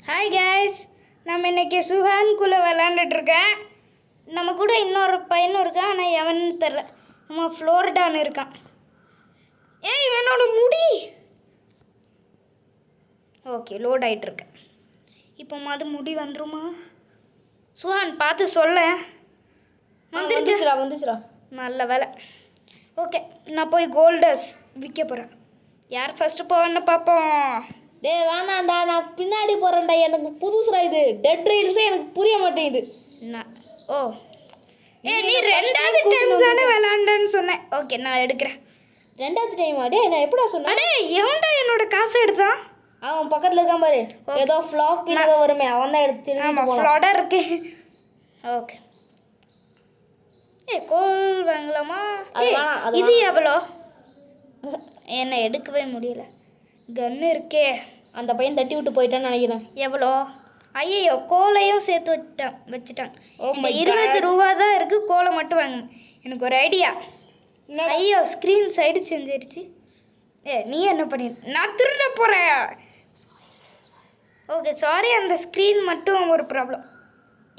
Hi guys, நம்ம இன்னைக்கு சுஹான்குள்ளே விளாண்டுட்ருக்கேன். நம்ம கூட இன்னொரு பையனும் இருக்கான், ஆனால் எவன்னு தெரில. நம்ம ஃப்ளோரிடான்னு இருக்கான். ஏய், இவனோட முடி ஓகே லோட் ஆகிட்டுருக்கு. இப்போ முடி வந்துருமா? சுஹான் பார்த்து சொல்ல. வந்துச்சுடா. நல்ல வேலை. ஓகே, நான் போய் கோல்டர்ஸ் விற்க போகிறேன். யார் ஃபஸ்ட்டு போவேன்னு பார்ப்போம். டேய் வேணாண்டா, நான் பின்னாடி போகிறேன்டா. எனக்கு புதுசுடா இது. டெட் ரைல்ஸே எனக்கு புரிய மாட்டேங்குது. ஓ நீ ரெண்டாவது டைம் தானே விளாண்டன்னு சொன்னேன். ஓகே, நான் எடுக்கிறேன். ரெண்டாவது டைமா? டே நான் எப்படா சொன்னேன்? அடே எவன்டா என்னோட காசை எடுத்தான்? அவன் பக்கத்தில் இருக்கான் பாரு. ஏதோ ஃப்ளாப் ஏதோ வருமே, அவன் தான் எடுத்து. ஆமாம், ஃப்ளாடாக இருக்கு. ஓகே, கோல் வாங்கலாமா? இது எவ்வளோ? என்ன எடுக்கவே முடியல. கன்று இருக்கே. அந்த பையன் தட்டி விட்டு போயிட்டான்னு நினைக்கிறேன். எவ்வளோ? ஐயோ, கோலையும் சேர்த்து வச்சுட்டான். 20 ரூபா தான் இருக்குது. கோலை மட்டும் வாங்க. எனக்கு ஒரு ஐடியா. ஐயோ, ஸ்க்ரீன் சைடு செஞ்சிருச்சு. நீ என்ன பண்ணி? நான் திருட போகிறேன். ஓகே சாரி, அந்த ஸ்க்ரீன் மட்டும் ஒரு ப்ராப்ளம்.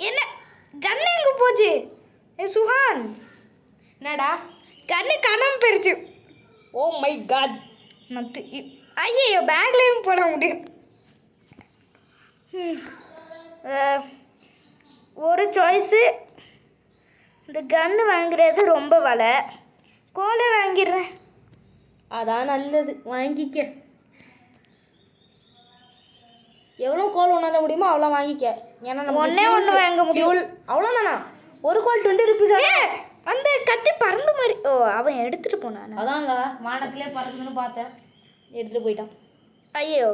என்ன கன்று எங்கே போச்சு? சுஹான், என்னடா? கன்று காணாமல் போயிடுச்சு. Oh my God. ஐயோ, பேக்லேயும் போட முடியும். ஒரு சாய்ஸு இந்த கன்று வாங்குறது ரொம்ப விலை. கோலை வாங்கிடுறேன். அதான் நல்லது, வாங்கிக்க. எவ்வளோ கோல் ஒன்றால முடியுமோ அவ்வளோ வாங்கிக்க. ஏன்னா நம்ம ஒன்று வாங்க முடியும். அவ்வளோதானா? ஒரு கோல் 20 ருபீஸ். அந்த கத்தி பறந்து மாதிரி. ஓ, அவன் எடுத்துகிட்டு போனான். அதான்டா, வானத்திலே பறந்துன்னு பார்த்தேன், எடுத்துகிட்டு போயிட்டான். ஐயோ,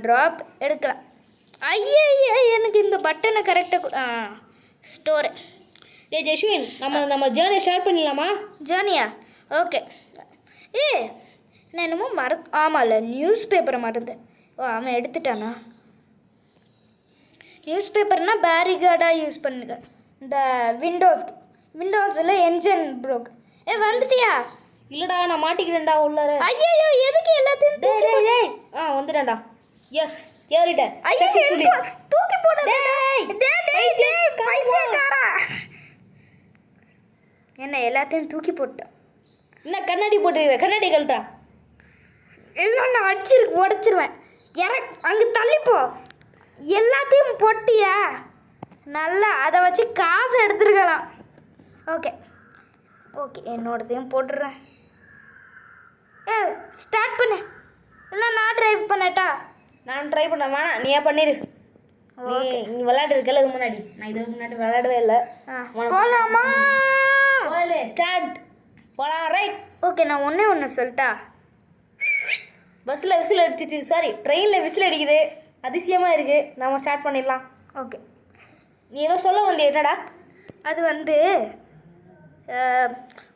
ட்ராப் எடுக்கலாம். ஐயோ, எனக்கு இந்த பட்டனை கரெக்டாக ஸ்டோரு. டே ஜெஸ்வின், நம்ம ஜேர்னியை ஸ்டார்ட் பண்ணிடலாமா? ஜேர்னியா? ஓகே. நான் என்னமோ ஆமாம்ல, நியூஸ் பேப்பரை மறந்தேன். ஓ, அவன் எடுத்துட்டானா? நியூஸ் பேப்பர்னால் பேரிகார்டாக யூஸ் பண்ணுங்க. இந்த விண்டோஸில் என்ஜின் ப்ரோக். வந்துட்டியா? இல்லைடா, நான் மாட்டிக்கிறேன்டா உள்ள. ஐயோ, எதுக்கு எல்லாத்தையும் டேய் வந்துட்டேன்டா. எஸ், ஏறிட்டேன். தூக்கி போடு. என்ன எல்லாத்தையும் தூக்கி போட்டேன்? என்ன கண்ணாடி போட்டுருக்க? கண்ணாடி கழட்டா? இல்லை, நான் உடச்சிருவேன். அங்கே தள்ளிப்போ. எல்லாத்தையும் போட்டியா? நல்லா அதை வச்சு காசு எடுத்துருக்கலாம். ஓகே, என்னோடதையும் போட்டுடுறேன். ஸ்டார்ட் பண்ணு. இல்லை நான் ட்ரைவ் பண்ணட்டா? நான் ட்ரை பண்ண வேணாம், நீ ஏன் பண்ணிடு. நீ விளையாடுறதுக்கல இது முன்னாடி. நான் இதுக்கு முன்னாடி விளையாடவே இல்லை. போகலாமா? ஸ்டார்ட் போகலாம். ரைட். ஓகே, நான் ஒன்று சொல்லிட்டா? பஸ்ஸில் விசில் அடிச்சிச்சு. சாரி, ட்ரெயினில் விசில் அடிக்குது. அதிசயமாக இருக்குது. நம்ம ஸ்டார்ட் பண்ணிடலாம். ஓகே, நீ ஏதோ சொல்ல வந்தே, என்னடா? அது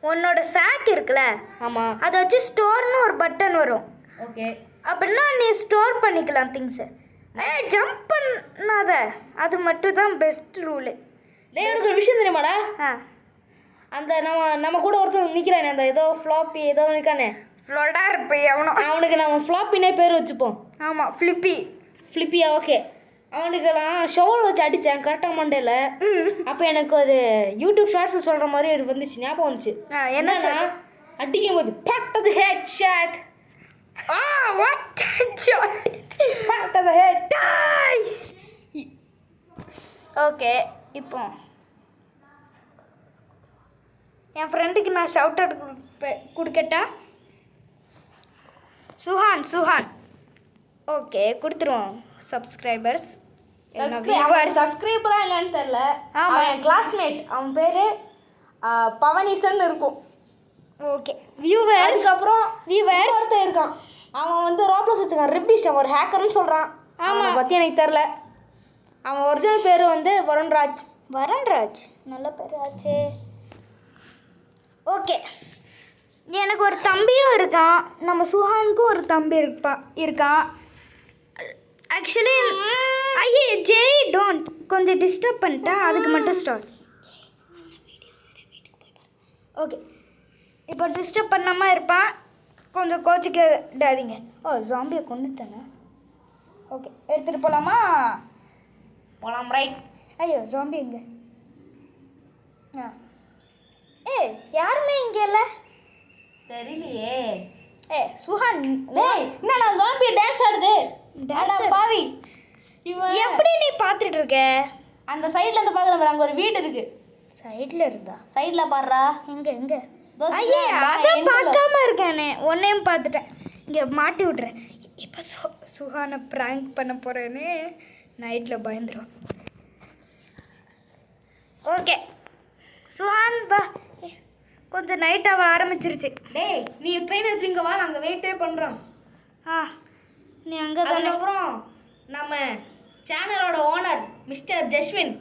உன்னோட சாக் இருக்குல்ல? ஆமாம். அதை வச்சு ஸ்டோர்னு ஒரு பட்டன் வரும். ஓகே, அப்படின்னா நீ ஸ்டோர் பண்ணிக்கலாம் திங்ஸை. ஜம்ப் பண்ணாத, அது மட்டும் தான் பெஸ்ட் ரூலு. எனக்கு ஒரு விஷயம் தெரியுமாடா? அந்த நம்ம கூட ஒருத்தன் நிற்கிறானே, அந்த ஏதோ ஃப்ளாப்பி ஏதோ நிற்கானே, ஃப்ளோடா இருப்ப அவனுக்கு நம்ம ஃப்ளாப்பினே பேர் வச்சுப்போம். ஆமாம், ஃப்ளிப்பியா? ஓகே. அவனுக்கெல்லாம் ஷோவில் வச்சு அடித்தேன் கரெக்டாக மண்டேல. அப்போ எனக்கு ஒரு யூடியூப் ஷார்ட்ஸ் சொல்கிற மாதிரி வந்துச்சு, ஞாபகம் வந்துச்சு. என்னன்னா, அடிக்கும் போது பட்டது ஹெட் ஷாட். ஓகே, இப்போ என் ஃப்ரெண்டுக்கு நான் ஷவுட் அவுட் கொடுக்கட்டா? சுஹான். ஓகே, கொடுத்துருவோம். சப்ஸ்கிரைபராக இல்லைன்னு தெரில. அவன் என் கிளாஸ்மேட். அவன் பேர் பவனிசன் இருக்கும். Okay, viewers. அதுக்கப்புறம் ஒருத்தன் இருக்கான். அவன் ரோப்ளஸ் வச்சுருக்கான். ரிப்பிஸ்ட். அவன் ஒரு ஹேக்கர்னு சொல்கிறான். அவனை பற்றி எனக்கு தெரில. அவன் ஒரிஜினல் பேர் வருண்ராஜ். நல்ல பேர் ஆச்சு. ஓகே, எனக்கு ஒரு தம்பியும் இருக்கான். நம்ம சுஹானுக்கும் ஒரு தம்பி இருக்கான். ஆக்சுவலி ஜெய் டோன்ட் கொஞ்சம் டிஸ்டர்ப் பண்ணிட்டா, அதுக்கு மட்டும் ஸ்டார்ட். ஓகே, இப்போ டிஸ்டர்ப் பண்ணாமல் இருப்பான். கொஞ்சம் கோச்சிக்காதீங்க. ஜாம்பியை கொண்டுட்டானே. ஓகே, எடுத்துகிட்டு போகலாமா? போலாம் ரைட். ஐயோ ஜாம்பி எங்க? ஏய் யாருமே இங்கே இல்லை. தெரியலையே. சுஹான் டேய் என்னடா ஜாம்பி டான்ஸ் ஆடுது? டாடா பாவி. இவன் எப்படி நீ பார்த்துட்டு இருக்க? அந்த சைடுல இருந்து பாக்குற பாரு, அங்க ஒரு வீடு இருக்கு. சைடில் இருந்தா? சைடுல பாருடா. எங்க? ஐயே அதை பார்க்காம இருக்கானே. ஒன்னையும் பார்த்துட்டேன். இங்கே மாட்டி விட்றேன். இப்போ சுஹானை ப்ராங்க் பண்ண போகிறேன்னு நைட்டில் பயந்துடும். ஓகே சுஹான் பா. கொஞ்சம் நைட்டாக ஆரம்பிச்சிருச்சு. டேய் நீ ட்ரெயின் எடுத்து இங்கே வா, நாங்கள் வெயிட்டே பண்ணுறோம். நீ அங்கே அதுக்கப்புறம் நம்ம சேனலோட ஓனர் மிஸ்டர் ஜஸ்வின்,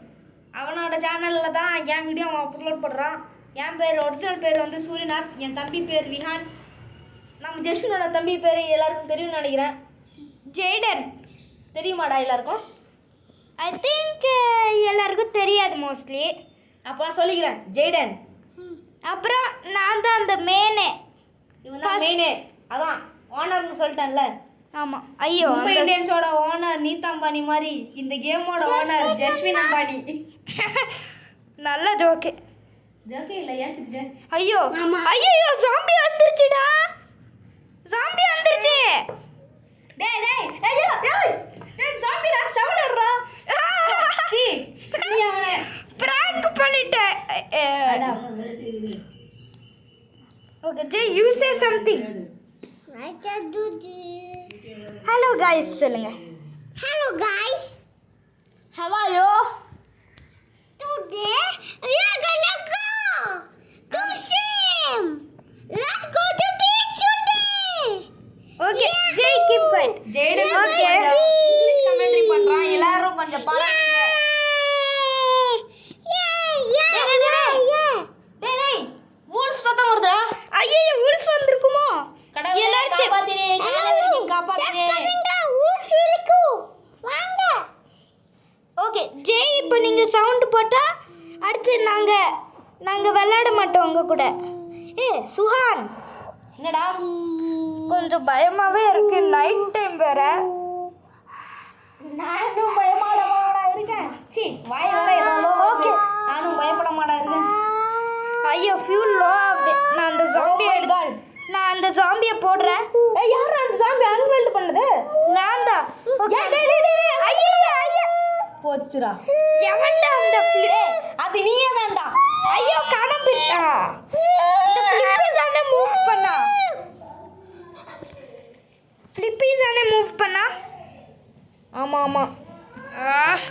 அவனோட சேனலில் தான் என் வீடியோ அவன் அப்லோட் பண்ணுறான். என் பேர் ஒரிஜினல் பேர் வந்து சூரியநாத், என் தம்பி பேர் விஹான். நம்ம ஜஸ்வினோட தம்பி பேர் எல்லாருக்கும் தெரியும்னு நினைக்கிறேன். ஜெய்டன். தெரியுமாடா எல்லாருக்கும்? ஐ திங்க் எல்லாருக்கும் தெரியாது மோஸ்ட்லி. அப்போ நான் சொல்லிக்கிறேன், ஜெய்டன். அப்புறம் நான் தான் அந்த மேனே. இவன் தான் மெயினே, அதான் ஓனர்னு சொல்லிட்டேன்ல. ஆமாம். ஐயோ மும்பை இந்தியன்ஸோட ஓனர் நீத் அம்பானி மாதிரி இந்த கேமோட ஓனர் ஜஸ்வின் அம்பானி. நல்ல ஜோக்கு. ஜோக்கே இல்லை, ஏன் சிரிச்ச? ஐயோ ஐயோ ஜாம்பி வந்துருச்சுடா. ஜாம்பி வந்துருச்சு. டேய் டேய் ஐயோ டேய் ஜாம்பிடா ஷவலர்ரா. சீ நீ அவனை பிராங்க் பண்ணிட்டேன். Okay J you say something. Hello guys சொல்லுங்க. Hello guys, how are you? today we are gonna go to swim. Let's go to beach today. Okay J keep quiet. Jayden Okay. English commentary பண்றான், எல்லாரும் கொஞ்சம் பாருங்க. டேய் டேய் wolf சத்தம் வருதுடா. ஐயோ wolf வந்திருக்குமோ? கடவுளே எல்லாரும் காப்பாத்தினே, எல்லாரும் காப்பாத்தினே. ஓகே ஜே இப்போ நீங்கள் சவுண்டு போட்டால் அடுத்து நாங்கள் விளையாட மாட்டோம் உங்கள் கூட. சுஹான் என்னடா கொஞ்சம் பயமாகவே இருக்கு. நைட் டைம் வேற. நானும் பயப்படமாடா இருக்கேன். சீ வாய் வர ஏதோ ஓகே. நானும் பயப்படமாடா இருக்கேன். ஐயோ ஃபியூல் லோ ஆகுது. நான் அந்த ஜாம்பியை போடுறேன். ஏய் யாரா அந்த ஜாம்பி அன்வைல்ட் பண்ணது? நான் தான். ஏய் டேய் டேய் டேய் ஐயோ ஐயோ போச்சுடா. எவன்டா அந்த அது நீயே தான்டா. ஐயோ காணப்பிட்டா. இந்த ஃப்ளிப்பி தானே மூவ் பண்ணா. ஃப்ளிப்பி தானே மூவ் பண்ணா. ஆமா ஆமா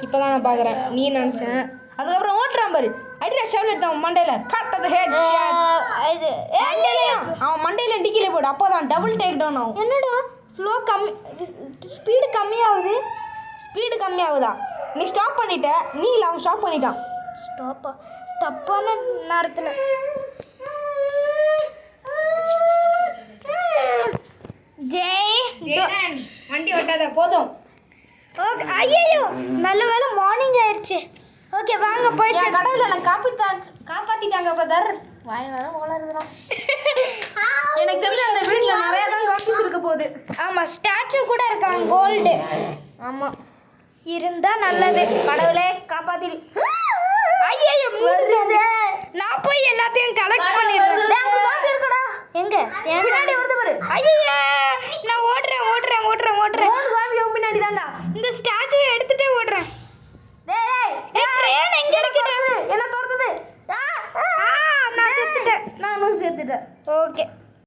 இப்போதான் நான் பார்க்குறேன். நீ நினச்சேன். அதுக்கப்புறம் ஓட்டுறான் பாரு. அடிடா ஷவல் எடுத்தான் மண்டையில். கட் அது ஹெட் இது அவன் மண்டையில் டிக்கிலே போடு. அப்போ தான் டபுள் டேக் டவுன் ஆகும். என்னடா ஸ்லோ ஸ்பீடு கம்மியாகுது. ஸ்பீடு கம்மியாகுதா? நீ ஸ்டாப் பண்ணிட்ட. நீ இல்லை, அவன் ஸ்டாப் பண்ணிட்டான். ஸ்டாப்பா? தப்பான நேரத்தில். ஜெய்டன் வண்டி ஓட்டாத போதும். ஓகே ஐயோ நல்ல வேளை மார்னிங் ஆயிடுச்சு. ஓகே வாங்க போயிட்டு கடவுளை நான் காப்பாத்திட்டாங்க பிரதர். வாய் வர ஓலருதுறான். எனக்கு தெரிஞ்ச அந்த வீட்டில் நிறைய தான் காப்பீஸ் இருக்க போகுது. ஆமாம் ஸ்டாச்சு கூட இருக்காங்க கோல்டு. ஆமாம் இருந்தால் நல்லது. கடவுளே காப்பாத்தி. ஐயோ முடிஞ்சது. நான் போய் எல்லாத்தையும் கலெக்ட் பண்ணிடுறேன். எங்க என் பின்னாடி வருது பாரு. ஐயோ நான் ஓடுறேன். மூணு சாமி பின்னாடி தான்டா. இந்த ஸ்டாச்சுவை எடுத்துட்டே ஓடுறேன். ட்ரெயின் எங்க இருக்கு? என்ன துரத்துது? நான் செத்துட்டேன். நானும் சேர்த்துட்டேன். ஓகே